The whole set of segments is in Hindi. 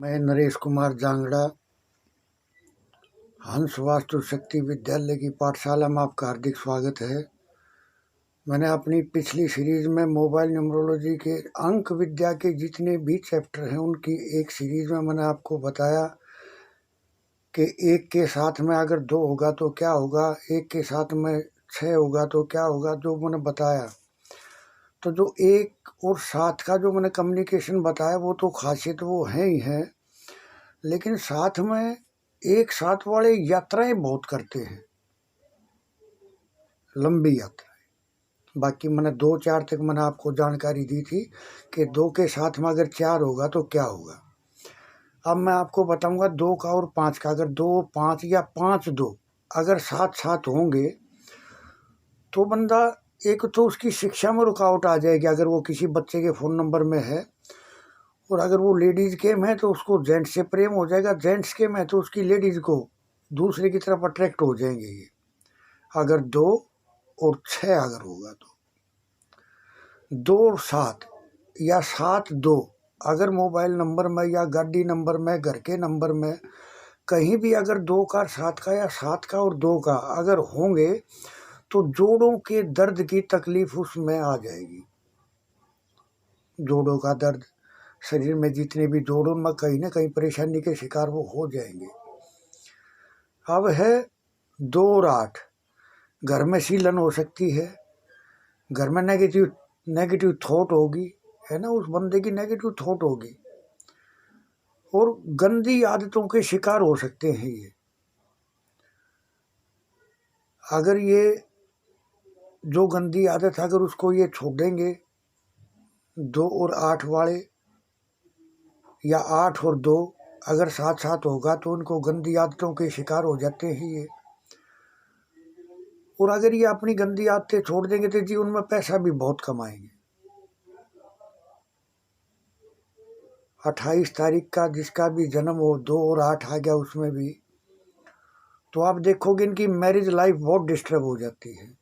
मैं नरेश कुमार जांगड़ा हंस वास्तु शक्ति विद्यालय की पाठशाला में आपका हार्दिक स्वागत है। मैंने अपनी पिछली सीरीज में मोबाइल न्यूमरोलॉजी के अंक विद्या के जितने भी चैप्टर हैं उनकी एक सीरीज में मैंने आपको बताया कि एक के साथ में अगर 2 होगा तो क्या होगा, एक के साथ में 6 होगा तो क्या होगा, जो मैंने बताया। तो जो 1 और 7 का जो मैंने कम्युनिकेशन बताया वो तो खासियत वो है ही है, लेकिन साथ में एक साथ वाले यात्राएं बहुत करते हैं, लंबी यात्राएं। बाकी मैंने 2-4 तक मैंने आपको जानकारी दी थी कि 2 के साथ में अगर 4 होगा तो क्या होगा। अब मैं आपको बताऊंगा 2 का और 5 का। अगर 2, 5 या 5-2 अगर साथ साथ होंगे तो बंदा, एक तो उसकी शिक्षा में रुकावट आ जाएगी अगर वो किसी बच्चे के फ़ोन नंबर में है, और अगर वो लेडीज़ के में है तो उसको जेंट्स से प्रेम हो जाएगा, जेंट्स के में है तो उसकी लेडीज़ को दूसरे की तरफ अट्रैक्ट हो जाएंगे। ये अगर 2 और 6 अगर होगा तो 2 और 7 या 7-2 अगर मोबाइल नंबर में या गाड़ी नंबर में, घर के नंबर में कहीं भी अगर 2 का, 7 का या 7 का और 2 का अगर होंगे तो जोड़ों के दर्द की तकलीफ उसमें आ जाएगी। जोड़ों का दर्द, शरीर में जितने भी जोड़ों में कहीं ना कहीं परेशानी के शिकार वो हो जाएंगे। अब है 2 और 8, घर में सीलन हो सकती है, घर में नेगेटिव थॉट होगी, है ना, उस बंदे की नेगेटिव थॉट होगी और गंदी आदतों के शिकार हो सकते हैं ये। अगर ये जो गंदी आदत अगर उसको ये छोड़ देंगे 2 और 8 वाले, या 8 और 2 अगर साथ साथ होगा तो उनको गंदी आदतों के शिकार हो जाते हैं ये। और अगर ये अपनी गंदी आदतें छोड़ देंगे तो जीवन में पैसा भी बहुत कमाएंगे। 28 तारीख का जिसका भी जन्म हो, 2 और 8 आ गया उसमें भी, तो आप देखोगे इनकी मैरिज लाइफ बहुत डिस्टर्ब हो जाती है।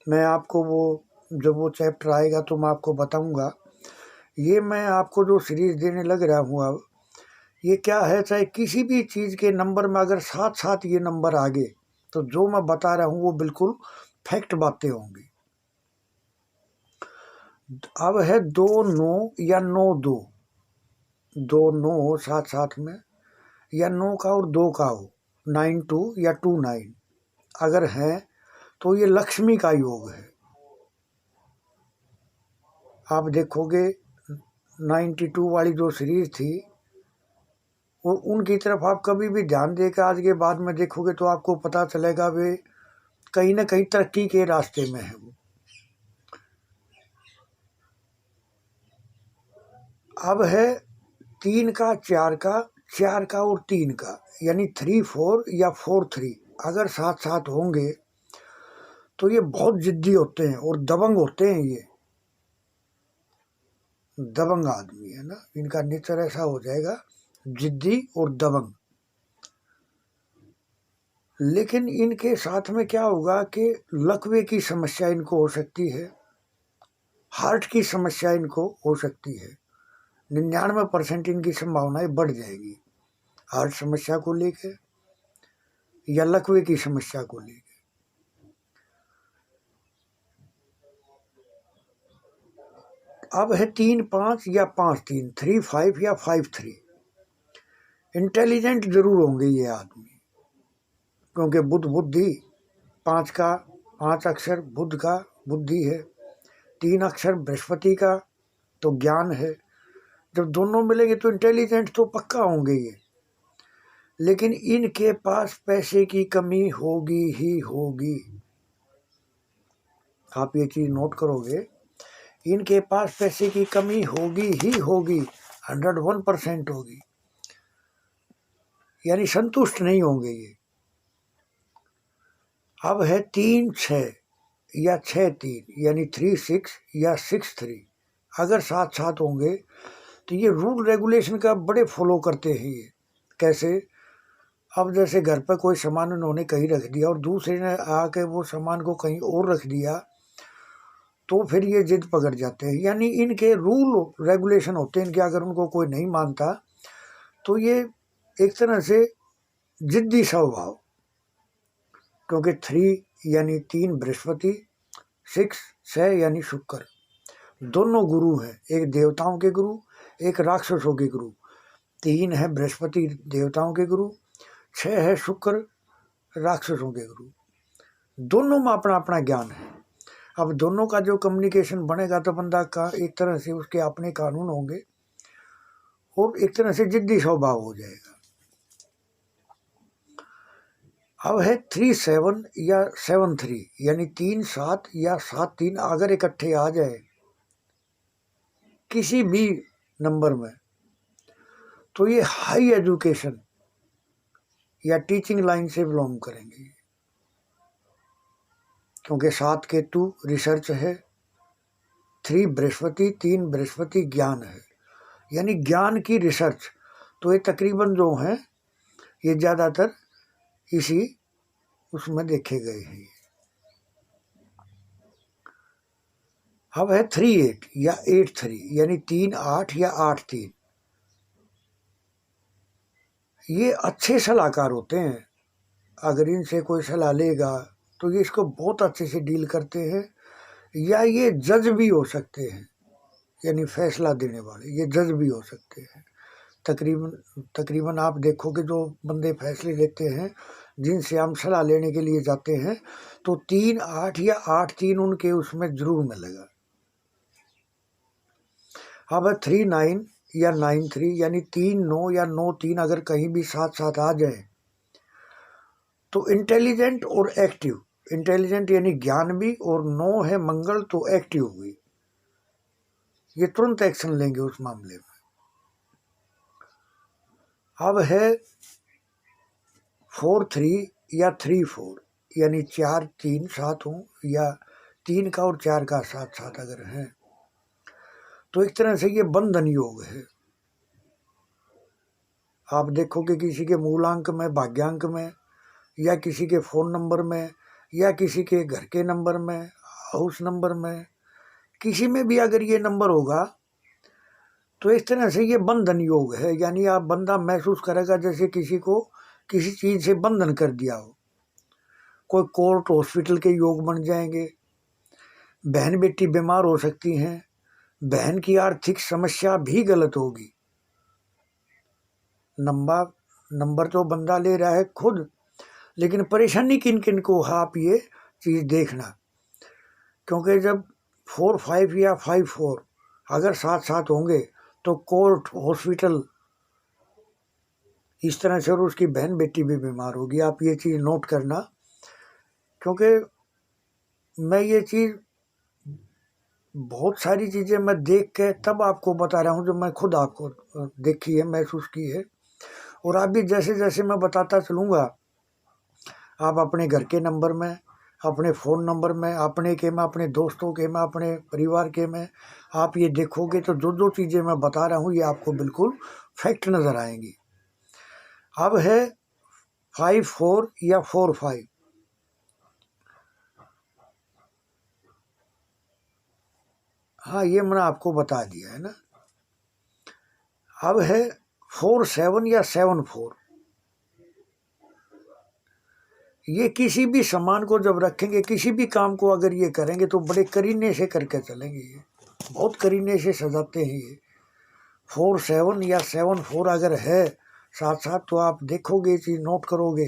मैं आपको वो जब वो चैप्टर आएगा तो मैं आपको बताऊंगा। ये मैं आपको जो सीरीज देने लग रहा हूँ अब, ये क्या है, चाहे किसी भी चीज़ के नंबर में अगर साथ साथ ये नंबर आ गए तो जो मैं बता रहा हूँ वो बिल्कुल फैक्ट बातें होंगी। अब है 2-9 या 9-2, 2-9 हो साथ साथ में, या 9 का और 2 का हो, 9-2 या 2-9 अगर है तो ये लक्ष्मी का योग है। आप देखोगे 92 वाली जो सीरीज थी और उनकी तरफ आप कभी भी ध्यान देकर आज के बाद में देखोगे तो आपको पता चलेगा वे कहीं ना कहीं तरक्की के रास्ते में है वो। अब है 3 का, 4 का, 4 का और 3 का, यानी 3-4 या 4-3 अगर साथ साथ होंगे तो ये बहुत जिद्दी होते हैं और दबंग होते हैं। ये दबंग आदमी है ना, इनका नेचर ऐसा हो जाएगा, जिद्दी और दबंग। लेकिन इनके साथ में क्या होगा कि लकवे की समस्या इनको हो सकती है, हार्ट की समस्या इनको हो सकती है। 99% इनकी संभावनाएं बढ़ जाएगी हार्ट समस्या को लेकर या लकवे की समस्या को लेकर। अब है 3-5 या 5-3, 3-5 या 5-3। इंटेलिजेंट जरूर होंगे ये आदमी, क्योंकि बुद्ध बुद्धि, 5 अक्षर बुद्ध का बुद्धि है, 3 अक्षर बृहस्पति का तो ज्ञान है। जब दोनों मिलेंगे तो इंटेलिजेंट तो पक्का होंगे ये। लेकिन इनके पास पैसे की कमी होगी ही होगी, आप ये चीज नोट करोगे, इनके पास पैसे की कमी होगी ही होगी, 101% होगी, यानी संतुष्ट नहीं होंगे ये। अब है 3-6 या 6-3, यानी 3-6 या 6-3 अगर साथ साथ होंगे तो ये रूल रेगुलेशन का बड़े फॉलो करते हैं ये। कैसे? अब जैसे घर पर कोई सामान उन्होंने कहीं रख दिया और दूसरे ने आके वो सामान को कहीं और रख दिया तो फिर ये जिद पकड़ जाते हैं, यानी इनके रूल रेगुलेशन होते हैं इनके, अगर उनको कोई नहीं मानता तो ये एक तरह से जिद्दी स्वभाव, क्योंकि 3 यानी 3 बृहस्पति, 6 6 यानी शुक्र, दोनों गुरु हैं, एक देवताओं के गुरु, एक राक्षसों के गुरु। 3 है बृहस्पति देवताओं के गुरु, 6 है शुक्र राक्षसों के गुरु। दोनों में अपना अपना ज्ञान है। अब दोनों का जो कम्युनिकेशन बनेगा तो बंदा का एक तरह से उसके अपने कानून होंगे और एक तरह से जिद्दी स्वभाव हो जाएगा। अब है 3 7 या 7 3 यानी 3 7 या 7 3 अगर इकट्ठे आ जाए किसी भी नंबर में, तो ये हाई एजुकेशन या टीचिंग लाइन से बिलोंग करेंगे, क्योंकि 7 केतु रिसर्च है, 3 बृहस्पति, 3 बृहस्पति ज्ञान है, यानी ज्ञान की रिसर्च। तो ये तकरीबन जो हैं ये ज़्यादातर इसी उसमें देखे गए हैं। अब है 3 8 या 8 3 यानी 3 8 या 8 3। ये अच्छे सलाहकार होते हैं, अगर इनसे कोई सलाह लेगा तो ये इसको बहुत अच्छे से डील करते हैं। या ये जज भी हो सकते हैं, यानी फैसला देने वाले, ये जज भी हो सकते हैं। तकरीबन आप देखोगे जो बंदे फैसले लेते हैं, जिनसे हम सलाह लेने के लिए जाते हैं, तो 3 8 या 8 3 उनके उसमें जरूर मिलेगा। अब 3 9 या 9 3 यानी 3 9 या 9 3 अगर कहीं भी साथ साथ आ जाए तो इंटेलिजेंट और एक्टिव, इंटेलिजेंट यानी ज्ञान भी, और 9 है मंगल तो एक्टिव हुई, ये तुरंत एक्शन लेंगे उस मामले में। अब है 4 3 या 3 4 यानी 4 3 साथ हों या 3 का और 4 का साथ साथ अगर है तो एक तरह से ये बंधन योग है। आप देखोगे किसी के मूलांक में, भाग्यांक में, या किसी के फ़ोन नंबर में, या किसी के घर के नंबर में, हाउस नंबर में, किसी में भी अगर ये नंबर होगा तो इस तरह से ये बंधन योग है, यानी आप बंदा महसूस करेगा जैसे किसी को किसी चीज़ से बंधन कर दिया हो। कोई कोर्ट हॉस्पिटल के योग बन जाएंगे, बहन बेटी बीमार हो सकती हैं, बहन की आर्थिक समस्या भी गलत होगी। नंबर तो बंदा ले रहा है खुद, लेकिन परेशानी किन किन को है आप ये चीज़ देखना, क्योंकि जब 4 5 या 5 4 अगर साथ साथ होंगे तो कोर्ट हॉस्पिटल इस तरह से, और उसकी बहन बेटी भी बीमार होगी। आप ये चीज़ नोट करना, क्योंकि मैं ये चीज़ बहुत सारी चीज़ें मैं देख के तब आपको बता रहा हूँ जो मैं खुद आपको देखी है, महसूस की है। और आप भी जैसे जैसे मैं बताता चलूँगा, आप अपने घर के नंबर में, अपने फ़ोन नंबर में, अपने के में, अपने दोस्तों के में, अपने परिवार के में आप ये देखोगे तो जो जो चीज़ें मैं बता रहा हूँ ये आपको बिल्कुल फैक्ट नज़र आएंगी। अब है 5 4 या 4 5। हाँ, ये मैंने आपको बता दिया है ना। अब है 4 7 या 7 4। ये किसी भी सामान को जब रखेंगे, किसी भी काम को अगर ये करेंगे तो बड़े करीने से करके चलेंगे, ये बहुत करीने से सजाते हैं ये। 4 7 या 7 4 अगर है साथ साथ तो आप देखोगे, ये चीज़ नोट करोगे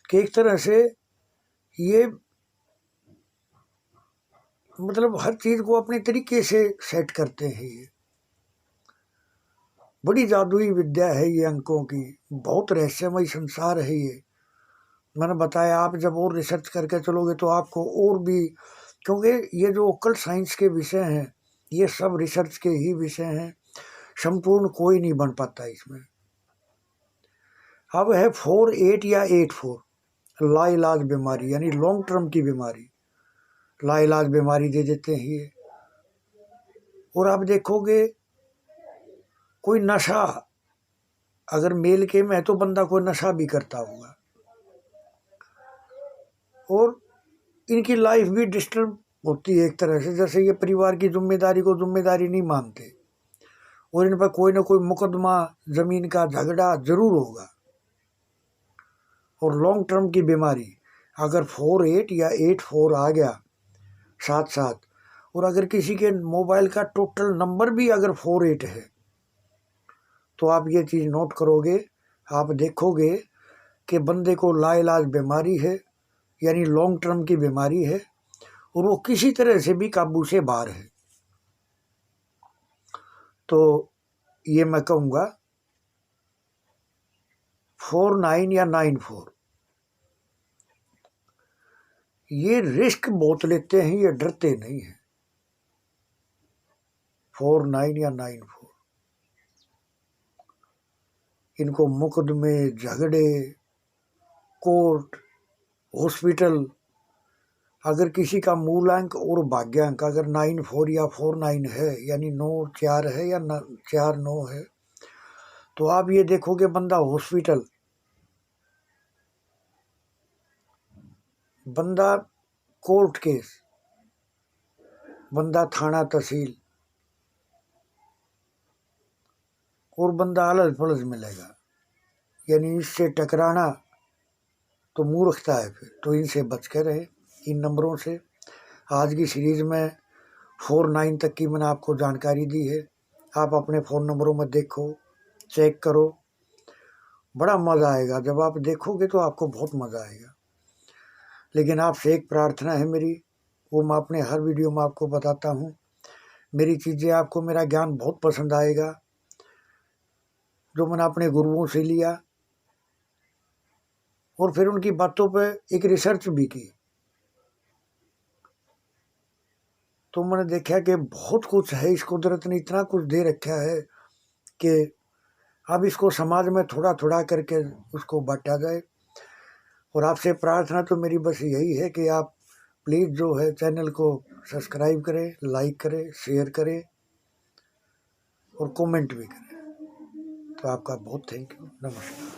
कि एक तरह से ये मतलब हर चीज़ को अपने तरीके से सेट करते हैं। ये बड़ी जादुई विद्या है ये अंकों की, बहुत रहस्यमय संसार है ये। मैंने बताया, आप जब और रिसर्च करके चलोगे तो आपको और भी, क्योंकि ये जो ओकल्ट साइंस के विषय हैं ये सब रिसर्च के ही विषय हैं, संपूर्ण कोई नहीं बन पाता इसमें। अब है 4 8 या 8 4 लाइलाज बीमारी, यानी लॉन्ग टर्म की बीमारी, लाइलाज बीमारी दे देते हैं ये। और आप देखोगे कोई नशा अगर मेल के में है तो बंदा कोई नशा भी करता होगा, और इनकी लाइफ भी डिस्टर्ब होती है एक तरह से, जैसे ये परिवार की जिम्मेदारी को जिम्मेदारी नहीं मानते और इन पर कोई ना कोई मुकदमा, ज़मीन का झगड़ा जरूर होगा। और लॉन्ग टर्म की बीमारी, अगर 48 या 84 आ गया साथ साथ, और अगर किसी के मोबाइल का टोटल नंबर भी अगर 48 है, तो आप ये चीज़ नोट करोगे, आप देखोगे कि बंदे को लाइलाज बीमारी है, यानी लॉन्ग टर्म की बीमारी है, और वो किसी तरह से भी काबू से बाहर है। तो ये मैं कहूँगा 49 या 94, ये रिस्क बहुत लेते हैं, ये डरते नहीं हैं। 49 या 94, इनको मुकदमे, झगड़े, कोर्ट, हॉस्पिटल, अगर किसी का मूलांक और भाग्यांक अगर 94 या 49 है, यानी 94 है या 49 है, तो आप ये देखोगे बंदा हॉस्पिटल, बंदा कोर्ट केस, बंदा थाना तहसील, और बंदा अलग पलझ मिलेगा। यानी इससे टकराना तो मूर्खता है फिर, तो इनसे बच के रहे, इन नंबरों से। आज की सीरीज़ में 49 तक की मैंने आपको जानकारी दी है। आप अपने फ़ोन नंबरों में देखो, चेक करो, बड़ा मज़ा आएगा। जब आप देखोगे तो आपको बहुत मज़ा आएगा। लेकिन आपसे एक प्रार्थना है मेरी, वो मैं अपने हर वीडियो में आपको बताता हूँ। मेरी चीज़ें आपको, मेरा ज्ञान बहुत पसंद आएगा, जो मैंने अपने गुरुओं से लिया, और फिर उनकी बातों पे एक रिसर्च भी की। तो मैंने देखा कि बहुत कुछ है, इस कुदरत ने इतना कुछ दे रखा है कि अब इसको समाज में थोड़ा थोड़ा करके उसको बांटा जाए। और आपसे प्रार्थना तो मेरी बस यही है कि आप प्लीज़ जो है चैनल को सब्सक्राइब करें, लाइक करें, शेयर करें और कमेंट भी करें। तो आपका बहुत थैंक यू, नमस्कार।